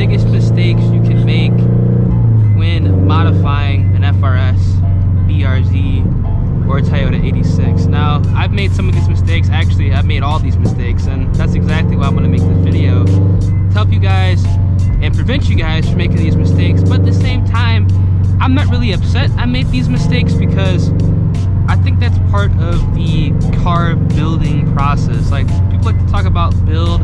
biggest mistakes you can make when modifying an FRS, BRZ, or a Toyota 86. Now, I've made some of these mistakes. Actually, I've made all these mistakes, and that's exactly why I'm going to make this video, to help you guys and prevent you guys from making these mistakes. But at the same time, I'm not really upset I made these mistakes, because I think that's part of the car building process. Like, people like to talk about build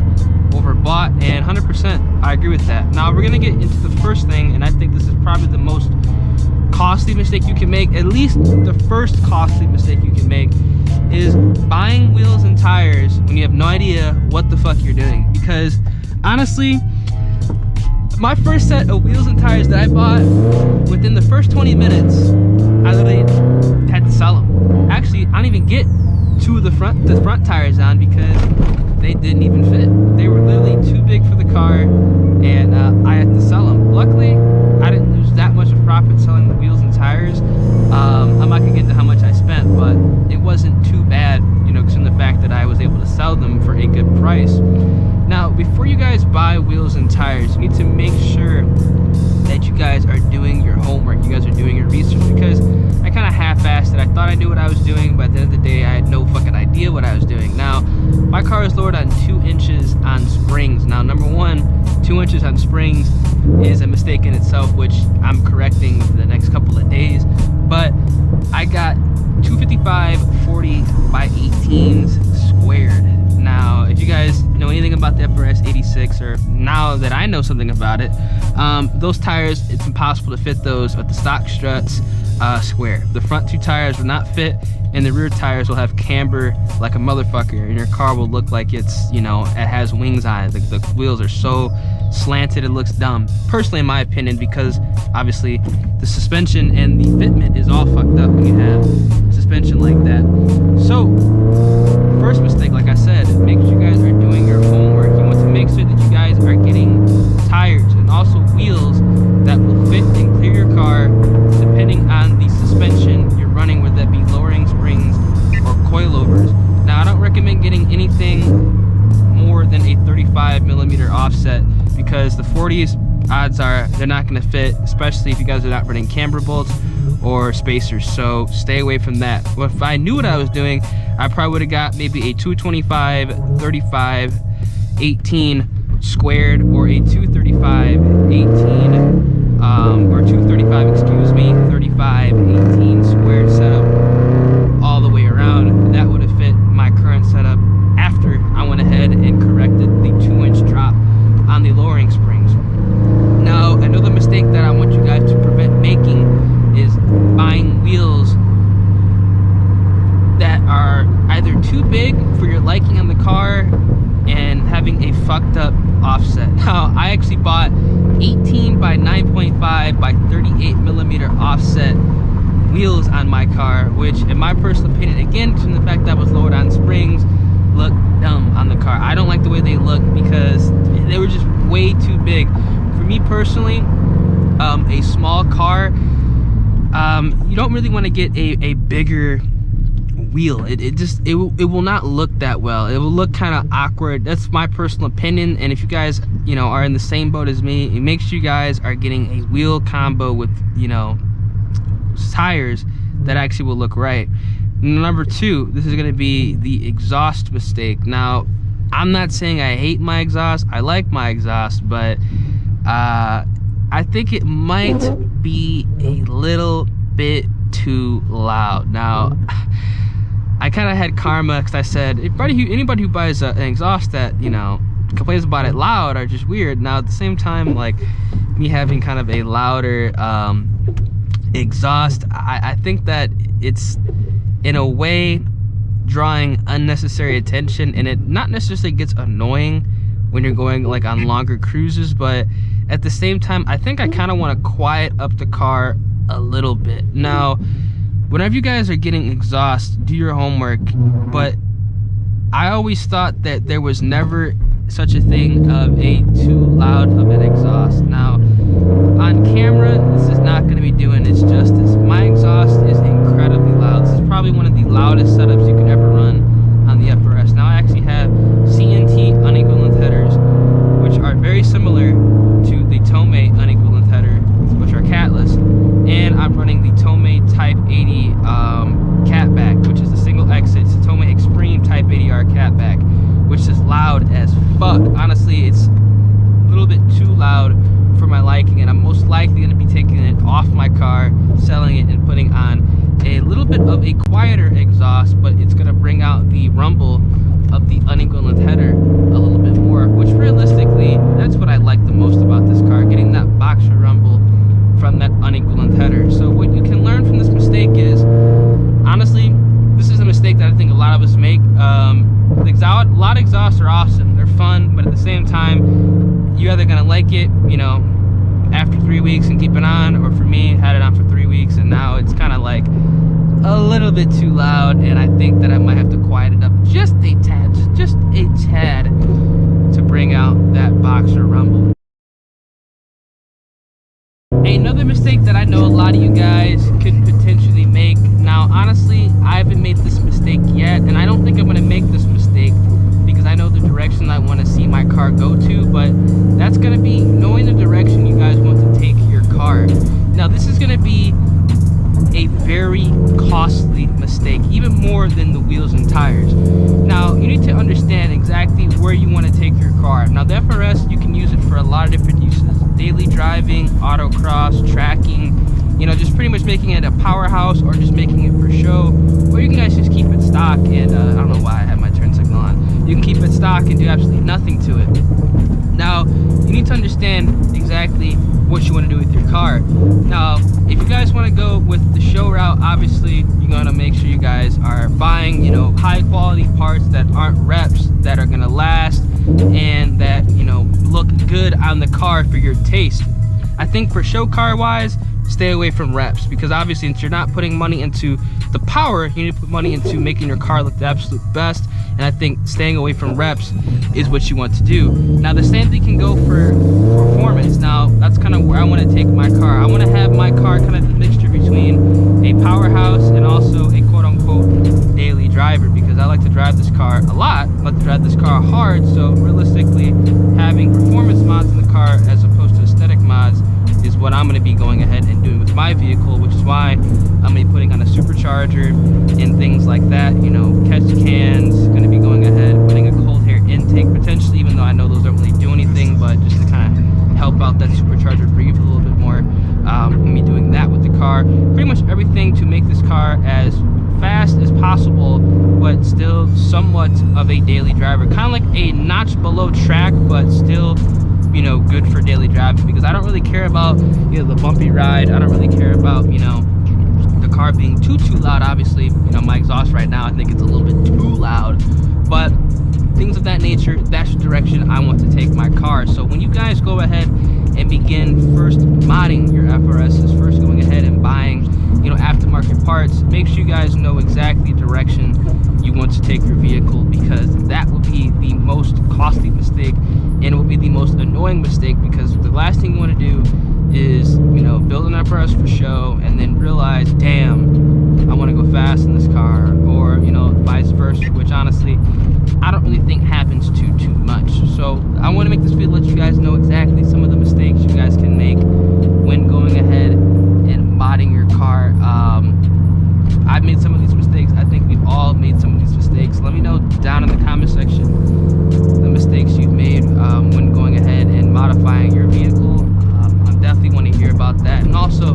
over bought, and 100% I agree with that. Now, we're gonna get into the first thing, and I think this is probably the most costly mistake you can make. At least the first costly mistake you can make is buying wheels and tires when you have no idea what the fuck you're doing. Because honestly, my first set of wheels and tires that I bought, within the first 20 minutes, I literally had to sell them. Actually, I didn't even get two of the front tires on because they didn't even fit. They were literally too big for the car, and I had to sell them. Luckily, I didn't lose that much of profit selling the wheels and tires. I'm not gonna get into how much I spent, but it wasn't too bad, you know, because in the fact that I was able to sell them for a good price. Now, before you guys buy wheels and tires, you need to make sure that you guys are doing your homework, you guys are doing your research, because I kind of half-assed it. I thought I knew what I was doing, but at the end of the day, I had no fucking idea what I was doing. Now, my car is lowered on 2 inches on springs. Now, number one, 2 inches on springs is a mistake in itself, which I'm correcting within the next couple of days. But I got 255 40 by 18s squared. Now, if you guys know anything about the FRS 86, or now that I know something about it, those tires, it's impossible to fit those with the stock struts square. The front two tires will not fit, and the rear tires will have camber like a motherfucker, and your car will look like it's, you know, it has wings on it. The wheels are so slanted, it looks dumb. Personally, in my opinion, because obviously the suspension and the fitment is all fucked up when you have suspension like that. So, first mistake, like I said, make sure you guys are doing your homework. You want to make sure that you guys are getting tires and also wheels that will fit and clear your car depending on the suspension you're running, whether that be lowering springs or coilovers. Now, I don't recommend getting anything more than a 35mm offset, because the 40s, odds are they're not going to fit, especially if you guys are not running camber bolts or spacers. So stay away from that. Well, if I knew what I was doing, I probably would have got maybe a 225 35 18 squared, or a 235 18 or 235, excuse me, 35 18 squared setup all the way around. That would have fit my current setup after I went ahead and corrected the 2-inch drop on the lowering springs. Now, another mistake that I want you guys to prevent making is buying wheels that are either too big for your liking on the car and having a fucked up offset. Now, I actually bought 18 by 9.5 by 38mm offset wheels on my car, which in my personal opinion, again, from the fact that I was lowered on springs, look dumb on the car. I don't like the way they look because they were just way too big. For me personally, a small car, you don't really want to get a bigger wheel. It will not look that well. It will look kind of awkward. That's my personal opinion. And if you guys, you know, are in the same boat as me, make sure you guys are getting a wheel combo with, you know, tires that actually will look right. Number two, this is going to be the exhaust mistake. Now, I'm not saying I hate my exhaust. I like my exhaust, but I think it might be a little bit too loud. Now, I kind of had karma because I said, anybody who buys an exhaust that, you know, complains about it loud are just weird. Now, at the same time, like, me having kind of a louder exhaust, I think that it's, in a way, drawing unnecessary attention, and it not necessarily gets annoying when you're going like on longer cruises, but at the same time, I think I kind of want to quiet up the car a little bit. Now, whenever you guys are getting exhaust, do your homework, but I always thought that there was never such a thing of a too loud of an exhaust. Now, on camera, this is not going to be doing its justice. My exhaust is incredibly loud. This is probably one of the loudest setups you could ever run on the FRS. Now, I actually have CNT unequivalent headers, which are very similar to the honestly, it's a little bit too loud for my liking, and I'm most likely going to be taking it off my car, selling it, and putting on a little bit of a quieter exhaust, but it's going to bring out the rumble of the unequivalent header a little bit more, which realistically, that's what I like the most about this car, getting that boxer rumble from that unequivalent header. So what you can learn from this mistake is, honestly, this is a mistake that I think a lot of us make. A lot of exhausts are awesome, they're fun, but at the same time, you're either gonna like it, you know, after 3 weeks and keep it on, or for me, had it on for 3 weeks and now it's kind of like a little bit too loud, and I think that I might have to quiet it up just a tad to bring out that boxer rumble. Another mistake that I know a lot of you guys could potentially make. Now, honestly, I haven't made this mistake yet, and I don't think I'm going to make this mistake because I know the direction I want to see my car go to, but that's going to be knowing the direction you guys want to take your car. Now, this is going to be a very costly mistake, even more than the wheels and tires. Now, you need to understand exactly where you want to take your car. Now, the FRS, you can use it for a lot of different uses. Daily driving, autocross, tracking, you know, just pretty much making it a powerhouse, or just making it for show, or you can guys just keep it stock and I don't know why I have my turn signal on. You can keep it stock and do absolutely nothing to it. Now, you need to understand exactly what you want to do with your car. Now, if you guys want to go with the show route, obviously you're going to make sure you guys are buying, you know, high quality parts that aren't reps, that are going to last, and that, you know, look good on the car for your taste. I think for show car wise, stay away from reps, because obviously since you're not putting money into the power, you need to put money into making your car look the absolute best, and I think staying away from reps is what you want to do. Now, the same thing can go for performance. Now, that's kind of where I want to take my car. I want to have my car kind of the mixture between a powerhouse and also a quote-unquote daily driver, because I like to drive this car a lot. I like to drive this car hard, so realistically, having performance mods in the car as opposed to aesthetic mods is what I'm going to be going ahead and doing with my vehicle, which is why I'm going to be putting on a supercharger and things like that, you know, catch cans, going to be going ahead, putting a cold air intake potentially, even though I know those don't really do anything, but just to kind of help out that supercharger breathe a little bit more. I'm going to be doing that with the car, pretty much everything to make this car as fast as possible, but still somewhat of a daily driver, kind of like a notch below track, but still, you know, good for daily driving, because I don't really care about, you know, the bumpy ride. I don't really care about, you know, the car being too loud. Obviously, you know, my exhaust right now, I think it's a little bit too loud, but things of that nature, that's the direction I want to take my car. So when you guys go ahead and begin first modding your FRSs, first going ahead and buying, you know, aftermarket parts, make sure you guys know exactly the direction you want to take your vehicle, because that will be the most costly mistake, and it will be the most annoying mistake, because the last thing you want to do is, you know, build an FRS for show and then realize, damn, I want to go fast in this car, or, you know, vice versa, which honestly I don't really think happens too much. So I want to make this video, let you guys know exactly some of the mistakes you guys can make when going ahead and modding your car. I've made some of these mistakes. I think we've all made some of these mistakes. Let me know down in the comment section the mistakes you've made when going ahead and modifying your vehicle. I definitely want to hear about that. And also,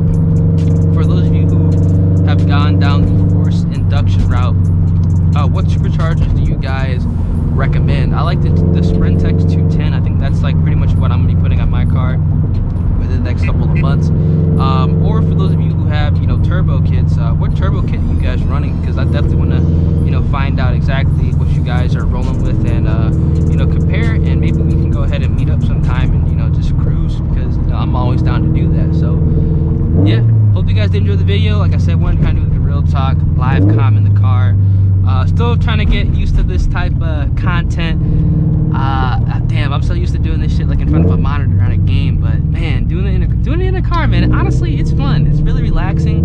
for those of you who have gone down the forced induction route, what superchargers do you guys recommend? I like the Sprintex 210. I think that's like pretty much what I'm gonna be putting on my car within the next couple of months. Or for those of you who have, you know, turbo kits, what turbo kit are you guys running? Because I definitely want to, you know, find out exactly what you guys are rolling with, and you know, compare, and maybe we can go ahead and meet up sometime and, you know, just cruise, because, you know, I'm always down to do that. So yeah, hope you guys did enjoy the video. Like I said, we're kind of doing the real talk, live comm in the car. Still trying to get used to this type of content. Damn, I'm so used to doing this shit like in front of a monitor on a game, but man, doing it in a car, man, honestly, it's fun. It's really relaxing.